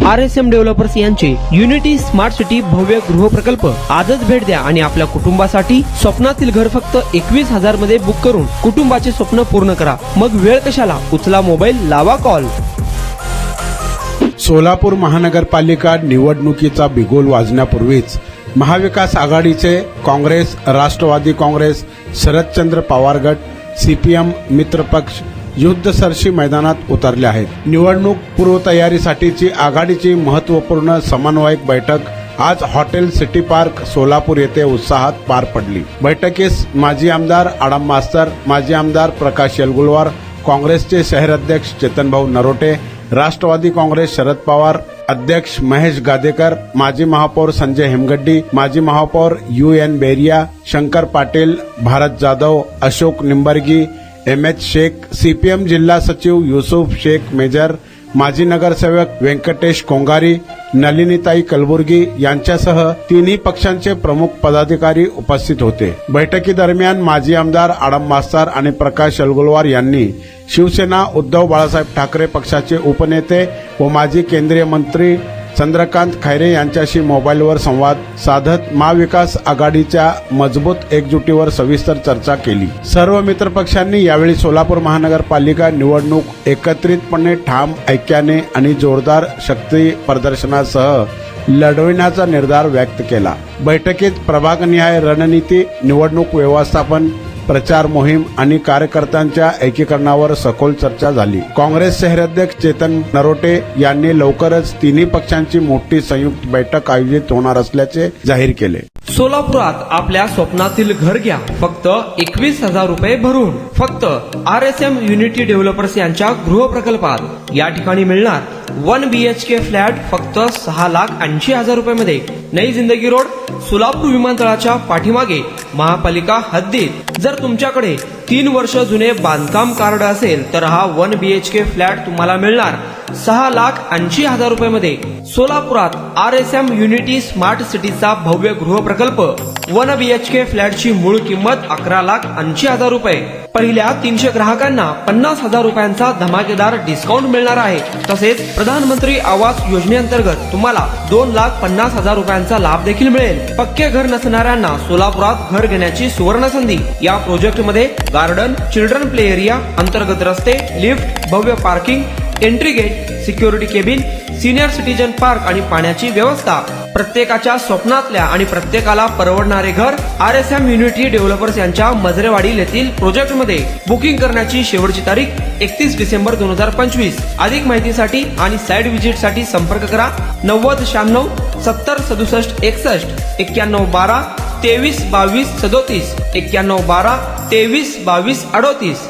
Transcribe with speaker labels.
Speaker 1: RSM developers यांचे unity smart city भव्य गृह प्रकल्प आजच भेट द्या आणि आपल्या कुटुंबासाठी स्वप्नातील घर फक्त 21,000 मध्ये बुक करून कुटुंबाचे स्वप्न पूर्ण करा. मग वेळ कशाला, उचला मोबाईल, लावा कॉल.
Speaker 2: सोलापूर महानगरपालिका निवडणुकीचा बिगुल वाजण्यापूर्वीच महाविकास आघाडीचे काँग्रेस, राष्ट्रवादी काँग्रेस, शरदचंद्र पवार गट, CPM मित्रपक्ष युद्धसरशी मैदानात उतरले आहेत. निवडणूक पूर्वतयारीसाठीची आघाडीची महत्त्वपूर्ण समन्वयक बैठक आज हॉटेल सिटी पार्क सोलापूर येथे उत्साहात पार पडली. बैठकीस माजी आमदार आडम मास्तर, माजी आमदार प्रकाश येलगुलवार, काँग्रेसचे शहराध्यक्ष चेतनभाऊ नरोटे, राष्ट्रवादी काँग्रेस शरद पवार अध्यक्ष महेश गादेकर, माजी महापौर संजय हेमगड्डी, माजी महापौर UN बेरिया, शंकर पाटील, भारत जाधव, अशोक निंबर्गी, MH शेख, CPM जिल्हा सचिव युसुफ शेख मेजर, माजी नगरसेवक व्यंकटेश कोंगारी, नलिनीताई कलबुर्गी यांच्यासह तिन्ही पक्षांचे प्रमुख पदाधिकारी उपस्थित होते. बैठकीदरम्यान माजी आमदार आडम मास्तर आणि प्रकाश येलगुलवार यांनी शिवसेना उद्धव बाळासाहेब ठाकरे पक्षाचे उपनेते व माजी केंद्रीय मंत्री चंद्रकांत खैरे यांच्याशी मोबाईलवर संवाद साधत महाविकास आघाडीच्या मजबूत एकजुटीवर सविस्तर चर्चा केली. सर्व मित्रपक्षांनी यावेळी सोलापूर महानगरपालिका निवडणूक एकत्रितपणे ठाम ऐक्याने आणि जोरदार शक्ती प्रदर्शनासह लढविण्याचा निर्धार व्यक्त केला. बैठकीत प्रभागनिहाय रणनीती, निवडणूक व्यवस्थापन, प्रचार मोहीम आणि कार्यकर्त्यांच्या एकीकरणावर सखोल चर्चा झाली. काँग्रेस शहराध्यक्ष चेतन नरोटे यांनी लवकरच तिन्ही पक्षांची मोठी संयुक्त बैठक आयोजित होणार असल्याचे जाहीर केले.
Speaker 1: सोलापुरात आपल्या स्वप्नातील घर घ्या फक्त 21,000 रुपये भरून. फक्त RSM युनिटी डेव्हलपर्स यांच्या गृह प्रकल्पात या ठिकाणी मिळणार 1 BHK फ्लॅट फक्त 6,80,000 रुपये मध्ये. नई जिंदगी रोड, सोलापूर विमानतळाच्या पाठीमागे, महापालिका हद्दीत. जर तुमच्याकडे 3 वर्ष जुने बांधकाम कार्ड असेल तर हा 1 BHK फ्लॅट तुम्हाला मिळणार 6,80,000 रुपये मध्ये. सोलापुरात RSM युनिटी स्मार्ट सिटीचा भव्य गृह प्रकल्प 1 BHK फ्लॅटची मूळ किंमत 11,80,000 रुपये. पहिल्या 300 ग्राहकांना 50,000 रुपयांचा धमाकेदार डिस्काउंट मिळणार आहे. तसेच प्रधानमंत्री आवास योजनेअंतर्गत तुम्हाला 2,50,000 रुपयांचा लाभ देखील मिळेल. पक्के घर नसणाऱ्यांना सोलापुरात घर घेण्याची सुवर्ण संधी. या प्रोजेक्ट मध्ये गार्डन, चिल्ड्रन प्ले एरिया, अंतर्गत रस्ते, लिफ्ट, भव्य parking, entry gate, security cabin, senior citizen park आणि पाण्याची व्यवस्था. प्रत्येकाच्या स्वप्नातल्या आणि प्रत्येकाला परवडणारे घर RSM युनिटी डेव्हलपर्स यांच्या मजरेवाडी येथील प्रोजेक्ट मध्ये. बुकिंग करण्याची शेवटची तारीख 31 डिसेंबर 2025. अधिक माहितीसाठी आणि साइट व्हिजिट साठी संपर्क करा 9096 70 67 61 91 12 23 22 37 91 12 23 22 38.